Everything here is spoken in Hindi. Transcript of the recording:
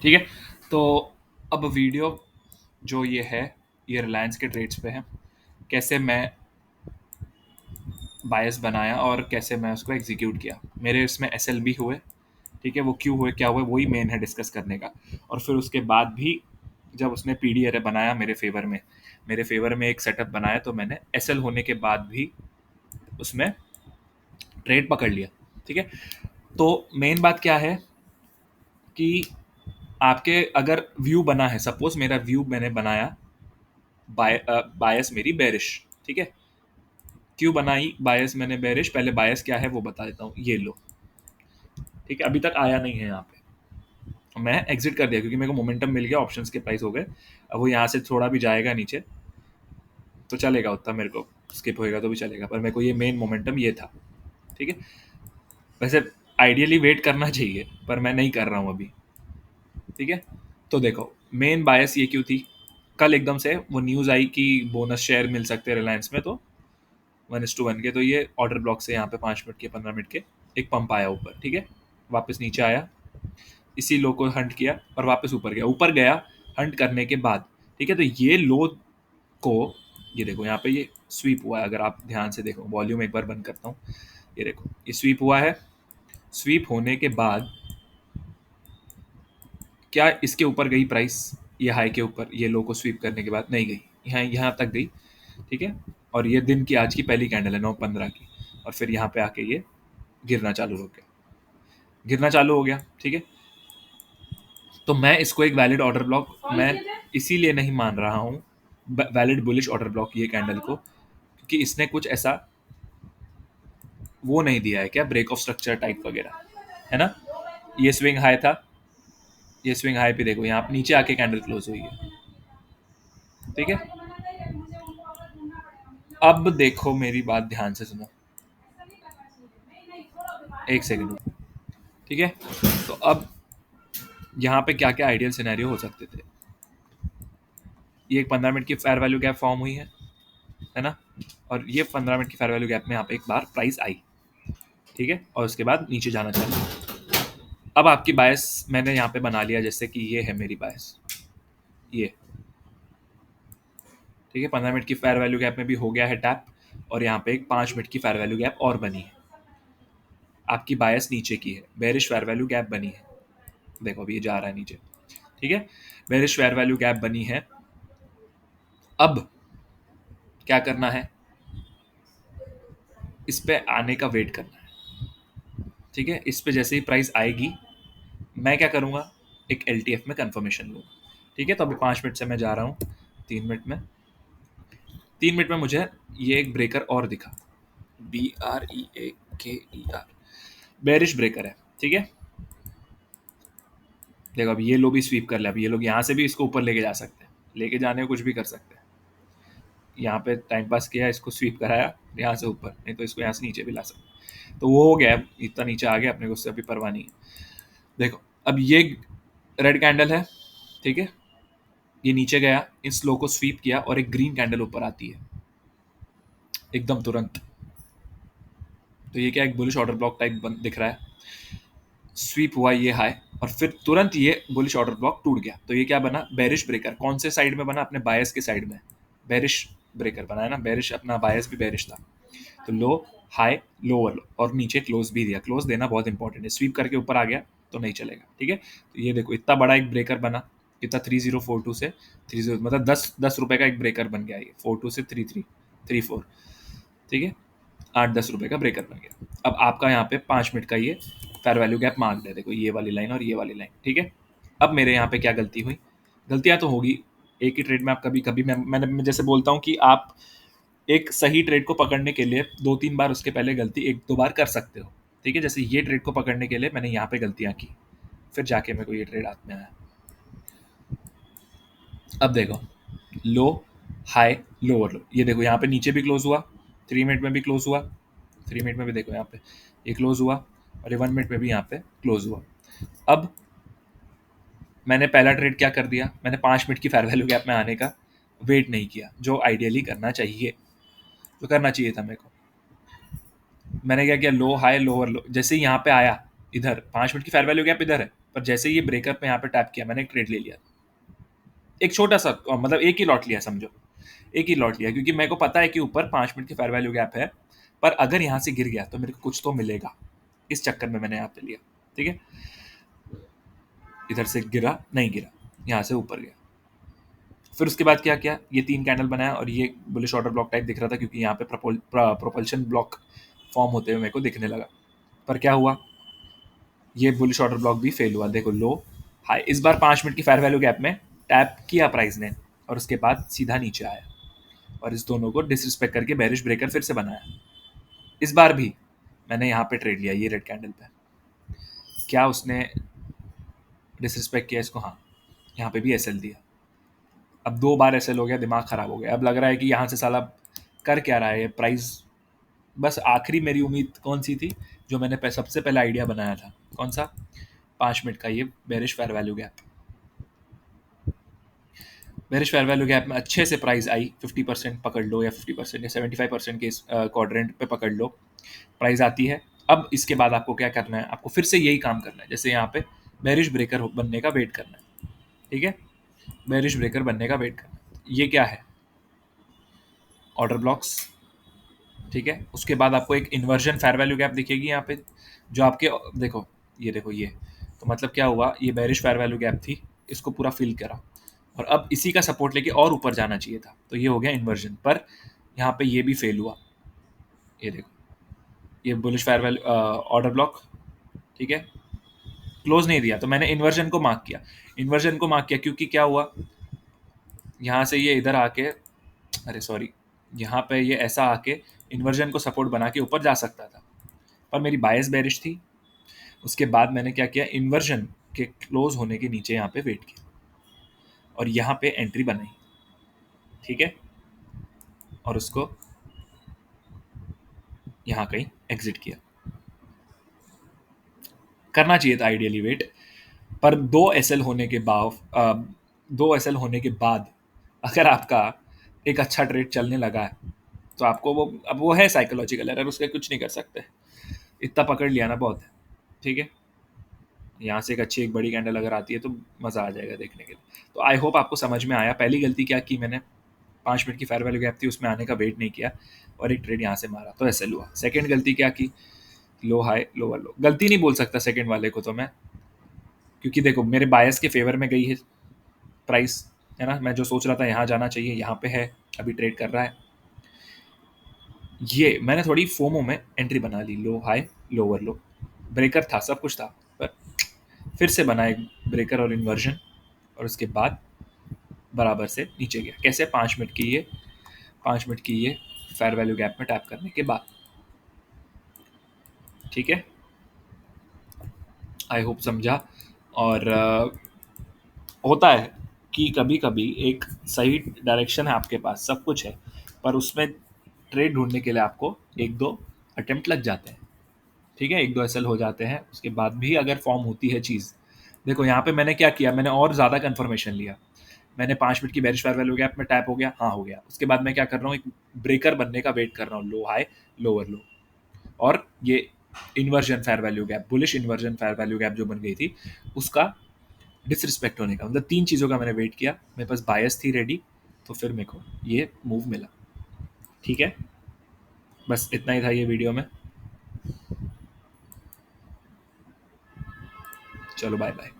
ठीक है। तो अब वीडियो जो ये है, ये रिलायंस के ट्रेड्स पे है, कैसे मैं बायस बनाया और कैसे मैं उसको एग्जीक्यूट किया। मेरे इसमें एस एल बी हुए, ठीक है, वो क्यों हुए क्या हुए वही मेन है डिस्कस करने का। और फिर उसके बाद भी जब उसने पी डी अरे बनाया मेरे फेवर में एक सेटअप बनाया, तो मैंने एस एल होने के बाद भी उसमें ट्रेड पकड़ लिया। ठीक है। तो मेन बात क्या है कि आपके अगर व्यू बना है, सपोज मेरा व्यू मैंने बनाया बायस मेरी बेरिश, ठीक है। क्यों बनाई बायस मैंने बेरिश, पहले बायस क्या है वो बता देता हूँ। ये लो, ठीक है, अभी तक आया नहीं है यहाँ पे, मैं एग्जिट कर दिया क्योंकि मेरे को मोमेंटम मिल गया, ऑप्शंस के प्राइस हो गए। अब वो यहाँ से थोड़ा भी जाएगा नीचे तो चलेगा, उतना मेरे को स्किप होएगा तो भी चलेगा, पर मेरे को ये मेन मोमेंटम ये था। ठीक है। वैसे आइडियली वेट करना चाहिए पर मैं नहीं कर रहा हूँ अभी। ठीक है। तो देखो मेन बायस ये क्यों थी, कल एकदम से वो न्यूज़ आई कि बोनस शेयर मिल सकते हैं रिलायंस में, तो 1:1 के, तो ये ऑर्डर ब्लॉक से यहाँ पे 5 मिनट के 15 मिनट के एक पंप आया ऊपर, ठीक है, वापस नीचे आया, इसी लो को हंट किया और वापस ऊपर गया हंट करने के बाद। ठीक है। तो ये लो को, ये देखो यहाँ पे ये स्वीप हुआ है, अगर आप ध्यान से देखो, वॉल्यूम एक बार बंद करता हूँ, ये देखो ये स्वीप हुआ है। स्वीप होने के बाद क्या इसके ऊपर गई प्राइस, ये हाई के ऊपर, ये लो को स्वीप करने के बाद नहीं गई, यहाँ यहाँ तक गई। ठीक है। और ये दिन की आज की पहली कैंडल है 9:15 की, और फिर यहाँ पे आके ये गिरना चालू हो गया, गिरना चालू हो गया। ठीक है। तो मैं इसको एक वैलिड ऑर्डर ब्लॉक मैं इसीलिए नहीं मान रहा हूँ, वैलिड बुलिश ऑर्डर ब्लॉक ये कैंडल को, क्योंकि इसने कुछ ऐसा वो नहीं दिया है क्या, ब्रेक ऑफ स्ट्रक्चर टाइप वगैरह, है ना। ये स्विंग हाई था, ये स्विंग हाई पे देखो यहाँ नीचे आके कैंडल क्लोज हुई है। ठीक है। अब देखो मेरी बात ध्यान से सुनो, एक सेकंड। ठीक है। तो अब यहाँ पे क्या क्या आइडियल सिनेरियो हो सकते थे, ये एक 15 मिनट की फेयर वैल्यू गैप फॉर्म हुई है ना, और ये 15 मिनट की फेयर वैल्यू गैप में यहाँ पे एक बार प्राइस आई, ठीक है, और उसके बाद नीचे जाना चाहिए। अब आपकी बायस मैंने यहाँ पे बना लिया, जैसे कि ये है मेरी बायस, ये, ठीक है, 15 मिनट की फेयर वैल्यू गैप में भी हो गया है टैप, और यहाँ पे एक 5 मिनट की फेयर वैल्यू गैप और बनी है। आपकी बायस नीचे की है, बेरिश फेयर वैल्यू गैप बनी है, देखो अभी ये जा रहा है नीचे। ठीक है। बेरिश फेयर वैल्यू गैप बनी है। अब क्या करना है, इस पे आने का वेट करना है। ठीक है। इस पे जैसे ही प्राइस आएगी मैं क्या करूँगा, एक एल में कंफर्मेशन लूँगा। ठीक है। तो अभी 5 मिनट से मैं जा रहा हूँ 3 मिनट में, 3 मिनट में मुझे ये एक ब्रेकर और दिखा, BREAKER, बेरिश ब्रेकर है। ठीक है। देखो अब ये लोग भी स्वीप कर लिया, अब ये लोग यहाँ से भी इसको ऊपर लेके जा सकते हैं, लेके जाने को कुछ भी कर सकते हैं। यहाँ पे टाइम पास किया, इसको स्वीप कराया यहाँ से ऊपर, नहीं तो इसको यहाँ से नीचे भी ला सकते हैं। तो वो हो गया, इतना नीचे आ गया, अपने को उससे अभी परवाह नहीं है। देखो अब ये रेड कैंडल है, ठीक है, ये नीचे गया, इस लो को स्वीप किया और एक ग्रीन कैंडल ऊपर आती है एकदम तुरंत। तो ये क्या, एक बुलिश ऑर्डर ब्लॉक टाइप दिख रहा है, स्वीप हुआ ये हाई और फिर तुरंत ये बुलिश ऑर्डर ब्लॉक टूट गया। तो ये क्या बना, बेरिश ब्रेकर। कौन से साइड में बना, अपने बायस के साइड में बेरिश ब्रेकर बनाया ना, बेरिश, अपना बायस भी बेरिश था। तो लो हाई, लोअर लो, और नीचे क्लोज भी दिया, क्लोज देना बहुत इंपॉर्टेंट है, स्वीप करके ऊपर आ गया तो नहीं चलेगा। ठीक है। तो ये देखो इतना बड़ा एक ब्रेकर बना, कितना 3042 से 30, मतलब 10 रुपए का एक ब्रेकर बन गया ये, 42 से 3334। ठीक है। 8-10 रुपए का ब्रेकर बन गया। अब आपका यहाँ पे 5 मिनट का ये फेयर वैल्यू गैप मार्क है, देखो ये वाली लाइन और ये वाली लाइन। ठीक है। अब मेरे यहाँ पे क्या गलती हुई, गलतियाँ तो होगी, एक ही ट्रेड में आप कभी कभी, मैं जैसे बोलता हूँ कि आप एक सही ट्रेड को पकड़ने के लिए 2-3 बार उसके पहले गलती 1-2 बार कर सकते हो। ठीक है। जैसे ये ट्रेड को पकड़ने के लिए मैंने यहाँ पे गलतियाँ की, फिर जाके मेरे को ये ट्रेड हाथ में आया। अब देखो लो हाई लोअर लो, ये देखो यहाँ पे नीचे भी क्लोज हुआ, 3 मिनट में भी क्लोज हुआ, 3 मिनट में भी देखो यहाँ पे ये क्लोज हुआ, और ये 1 मिनट में भी यहाँ पे क्लोज हुआ। अब मैंने पहला ट्रेड क्या कर दिया, मैंने 5 मिनट की फेयर वैल्यू गैप में आने का वेट नहीं किया, जो आइडियली करना चाहिए, जो करना चाहिए था मेरे को। मैंने क्या किया, लो हाई लोअर लो, जैसे ही यहाँ पे आया, इधर 5 मिनट की फेयर वैल्यू गैप इधर है, पर जैसे ही ये ब्रेकर पे यहाँ पे टैप किया, मैंने एक ट्रेड ले लिया, एक छोटा सा, मतलब एक ही लॉट लिया समझो, एक ही लॉट लिया, क्योंकि मेरे को पता है कि ऊपर 5 मिनट की फेयर वैल्यू गैप है, पर अगर यहाँ से गिर गया तो मेरे को कुछ तो मिलेगा, इस चक्कर में मैंने यहाँ पे लिया। ठीक है, इधर से गिरा, नहीं गिरा, यहाँ से ऊपर गया। फिर उसके बाद क्या किया, ये 3 कैंडल बनाया और ये बुलिश ऑर्डर ब्लॉक टाइप दिख रहा था, क्योंकि यहाँ पे प्रोपल्शन ब्लॉक फॉर्म होते हुए मेरे को दिखने लगा। पर क्या हुआ, ये बुलिश ऑर्डर ब्लॉक भी फेल हुआ। देखो लो हाई, इस बार 5 मिनट की फेयर वैल्यू गैप में टैप किया प्राइस ने, और उसके बाद सीधा नीचे आया, और इस दोनों को डिसरिस्पेक्ट करके बेरिश ब्रेकर फिर से बनाया। इस बार भी मैंने यहाँ पे ट्रेड लिया, ये रेड कैंडल पे। क्या उसने डिसरिस्पेक्ट किया इसको? हाँ, यहाँ पे भी एसएल दिया। अब 2 बार एसएल हो गया, दिमाग खराब हो गया। अब लग रहा है कि यहाँ से साला कर क्या रहा है ये प्राइस। बस आखिरी मेरी उम्मीद कौन सी थी, जो मैंने सबसे पहले आइडिया बनाया था, कौन सा, 5 मिनट का ये bearish fair value gap. Bearish fair value gap में अच्छे से प्राइस आई, 50% पकड़ लो, या 50% या 75% के इस क्वाड्रेंट पे पकड़ लो, प्राइस आती है। अब इसके बाद आपको क्या करना है, आपको फिर से यही काम करना है, जैसे यहाँ पे बेरिश ब्रेकर बनने का वेट करना है। ठीक है, बेरिश ब्रेकर बनने का वेट करना है। ये क्या है, ऑर्डर ब्लॉक्स। ठीक है, उसके बाद आपको एक इन्वर्जन फेयर वैल्यू गैप दिखेगी यहाँ पे, जो आपके, देखो ये, देखो ये, तो मतलब क्या हुआ, ये बेरिश फेयर वैल्यू गैप थी, इसको पूरा फिल करा, और अब इसी का सपोर्ट लेके और ऊपर जाना चाहिए था, तो ये हो गया इन्वर्जन। पर यहाँ पे ये भी फेल हुआ, ये देखो, ये bullish fair value order block. ठीक है, क्लोज नहीं दिया, तो मैंने इन्वर्जन को मार्क किया, इन्वर्जन को मार्क किया, क्योंकि क्या हुआ, यहाँ से ये इधर आके, अरे सॉरी, यहाँ पे ये ऐसा आके इन्वर्जन को सपोर्ट बना के ऊपर जा सकता था, पर मेरी बायस बेरिश थी। उसके बाद मैंने क्या किया, इन्वर्जन के क्लोज होने के नीचे यहाँ पे वेट किया, और यहाँ पे एंट्री बनाई। ठीक है, और उसको यहाँ कहीं एग्जिट किया। करना चाहिए था आइडियली वेट, पर 2 एसएल होने के बाद, 2 एसएल होने के बाद अगर आपका एक अच्छा ट्रेड चलने लगा है, तो आपको वो, अब वो है साइकोलॉजिकल एरर, उसका कुछ नहीं कर सकते, इतना पकड़ लिया ना बहुत है। ठीक है, यहाँ से एक अच्छी एक बड़ी कैंडल अगर आती है तो मज़ा आ जाएगा देखने के लिए। तो आई होप आपको समझ में आया। पहली गलती क्या की मैंने, 5 मिनट की फेयर वैल्यू गैप थी, उसमें आने का वेट नहीं किया और एक ट्रेड यहाँ से मारा, तो ऐसे हुआ। सेकंड गलती क्या की, लो हाई लोअर लो। गलती नहीं बोल सकता सेकंड वाले को तो मैं, क्योंकि देखो मेरे बायस के फेवर में गई है प्राइस, है ना, मैं जो सोच रहा था यहाँ जाना चाहिए, यहाँ पे है, अभी ट्रेड कर रहा है। ये मैंने थोड़ी फोमो में एंट्री बना ली, लो हाई लोअर लो, ब्रेकर था, सब कुछ था, पर फिर से बना एक ब्रेकर और इन्वर्जन, और उसके बाद बराबर से नीचे गया। कैसे, 5 मिनट की ये, 5 मिनट की ये फेयर वैल्यू गैप में टैप करने के बाद। ठीक है, आई होप समझा। और होता है कि कभी कभी एक सही डायरेक्शन है आपके पास, सब कुछ है, पर उसमें ट्रेड ढूंढने के लिए आपको 1-2 अटेम्प्ट लग जाते हैं। ठीक है, 1-2 एसएल हो जाते हैं, उसके बाद भी अगर फॉर्म होती है चीज़। देखो यहाँ पे मैंने क्या किया, मैंने और ज़्यादा कन्फर्मेशन लिया। मैंने 5 मिनट की बेरिश फेयर वैल्यू गैप में टैप हो गया, हाँ हो गया। उसके बाद मैं क्या कर रहा हूँ, एक ब्रेकर बनने का वेट कर रहा हूँ, लो हाई लोअर लो, और ये inversion fair value gap, bullish inversion fair value gap जो बन गई थी, उसका डिसरिस्पेक्ट होने का, मतलब 3 चीज़ों का मैंने वेट किया। मेरे पास बायस थी रेडी, तो फिर मेरे को ये मूव मिला। ठीक है, बस इतना ही था ये वीडियो में। चलो बाय बाय।